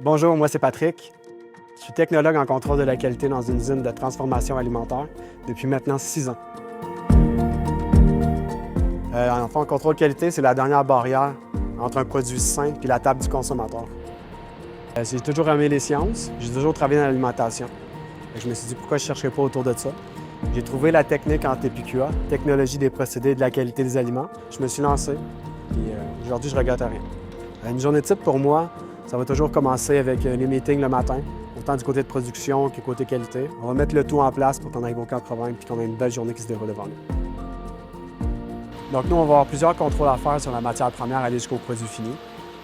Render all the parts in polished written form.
Bonjour, moi c'est Patrick. Je suis technologue en contrôle de la qualité dans une usine de transformation alimentaire depuis maintenant 6 ans. En fait, en contrôle qualité, c'est la dernière barrière entre un produit sain et la table du consommateur. J'ai toujours aimé les sciences, j'ai toujours travaillé dans l'alimentation. Je me suis dit pourquoi je ne chercherais pas autour de ça. J'ai trouvé la technique en TPQA, technologie des procédés et de la qualité des aliments. Je me suis lancé et aujourd'hui je ne regrette rien. Une journée type pour moi, ça va toujours commencer avec les meetings le matin, autant du côté de production que côté qualité. On va mettre le tout en place pour qu'on n'ait aucun problème et qu'on ait une belle journée qui se déroule devant nous. Donc nous, on va avoir plusieurs contrôles à faire sur la matière première aller jusqu'au produit fini.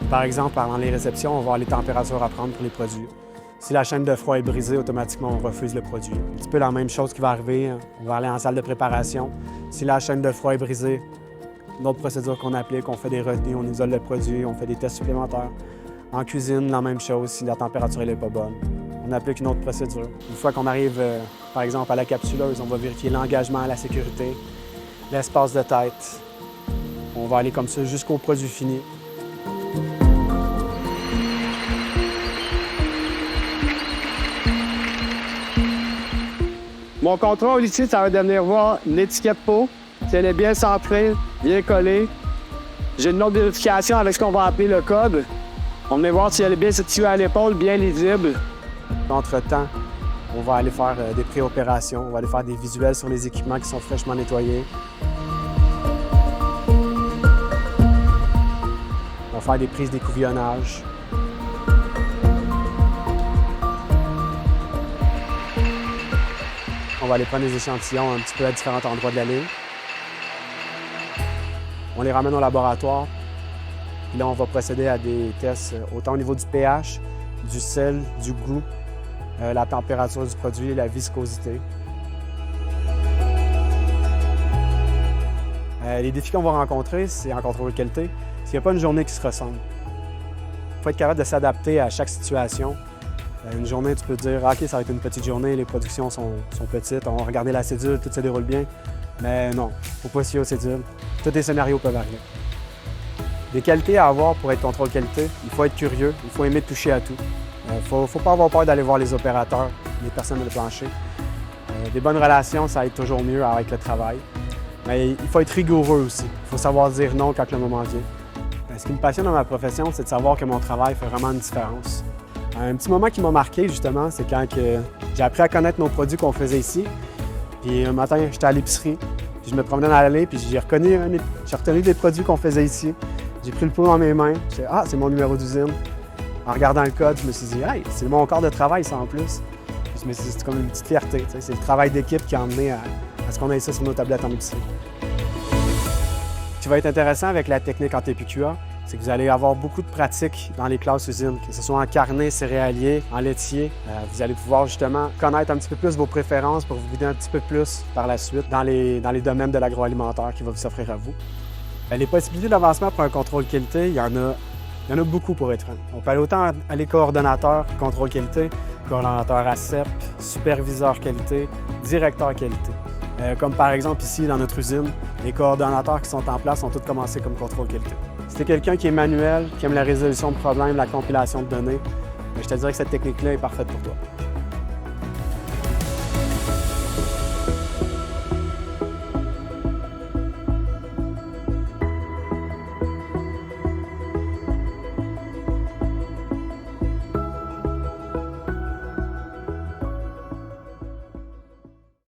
Par exemple, pendant les réceptions, on va avoir les températures à prendre pour les produits. Si la chaîne de froid est brisée, automatiquement, on refuse le produit. Un petit peu la même chose qui va arriver, on va aller en salle de préparation. Si la chaîne de froid est brisée, une autre procédure qu'on applique, on fait des retenues, on isole le produit, on fait des tests supplémentaires. En cuisine, la même chose, si la température n'est pas bonne. On applique une autre procédure. Une fois qu'on arrive, par exemple, à la capsuleuse, on va vérifier l'engagement, la sécurité, l'espace de tête. On va aller comme ça jusqu'au produit fini. Mon contrôle ici, ça va devenir voir l'étiquette peau, si elle est bien centrée, bien collée. J'ai une autre vérification avec ce qu'on va appeler le code. On va voir si elle est bien située à l'épaule, bien lisible. Entre-temps, on va aller faire des pré-opérations, on va aller faire des visuels sur les équipements qui sont fraîchement nettoyés. On va faire des prises d'écouvillonnage. On va aller prendre des échantillons un petit peu à différents endroits de la ligne. On les ramène au laboratoire. Puis là, on va procéder à des tests autant au niveau du pH, du sel, du goût, la température du produit, la viscosité. Les défis qu'on va rencontrer, c'est en contrôle de qualité, c'est qu'il n'y a pas une journée qui se ressemble. Il faut être capable de s'adapter à chaque situation. Une journée, tu peux te dire, OK, ça va être une petite journée, les productions sont petites, on va regarder la cédule, tout se déroule bien. Mais non, il ne faut pas se fier aux cédules. Tous les scénarios peuvent arriver. Des qualités à avoir pour être contrôle qualité, il faut être curieux, il faut aimer toucher à tout. Il ne faut pas avoir peur d'aller voir les opérateurs, les personnes de le plancher. Des bonnes relations, ça aide toujours mieux avec le travail. Mais il faut être rigoureux aussi. Il faut savoir dire non quand le moment vient. Ce qui me passionne dans ma profession, c'est de savoir que mon travail fait vraiment une différence. Un petit moment qui m'a marqué, justement, c'est quand j'ai appris à connaître nos produits qu'on faisait ici. Puis un matin, j'étais à l'épicerie, puis je me promenais dans l'allée, puis j'ai retenu des produits qu'on faisait ici. J'ai pris le pot dans mes mains, j'ai dit « Ah, c'est mon numéro d'usine ». En regardant le code, je me suis dit « Hey, c'est mon corps de travail, ça, en plus ». Je me suis dit « C'est comme une petite fierté, c'est le travail d'équipe qui a emmené à ce qu'on ait ça sur nos tablettes en épicerie ». Ce qui va être intéressant avec la technique en TPQA, c'est que vous allez avoir beaucoup de pratiques dans les classes usines, que ce soit en carnet céréalier, en laitier. Vous allez pouvoir justement connaître un petit peu plus vos préférences pour vous guider un petit peu plus par la suite dans les domaines de l'agroalimentaire qui va vous offrir à vous. Les possibilités d'avancement pour un contrôle qualité, il y en a beaucoup pour être franc. On peut aller autant aller coordonnateur contrôle qualité, coordonnateur ACEP, superviseur qualité, directeur qualité. Comme par exemple ici dans notre usine, les coordonnateurs qui sont en place ont tous commencé comme contrôle qualité. Si tu es quelqu'un qui est manuel, qui aime la résolution de problèmes, la compilation de données, je te dirais que cette technique-là est parfaite pour toi.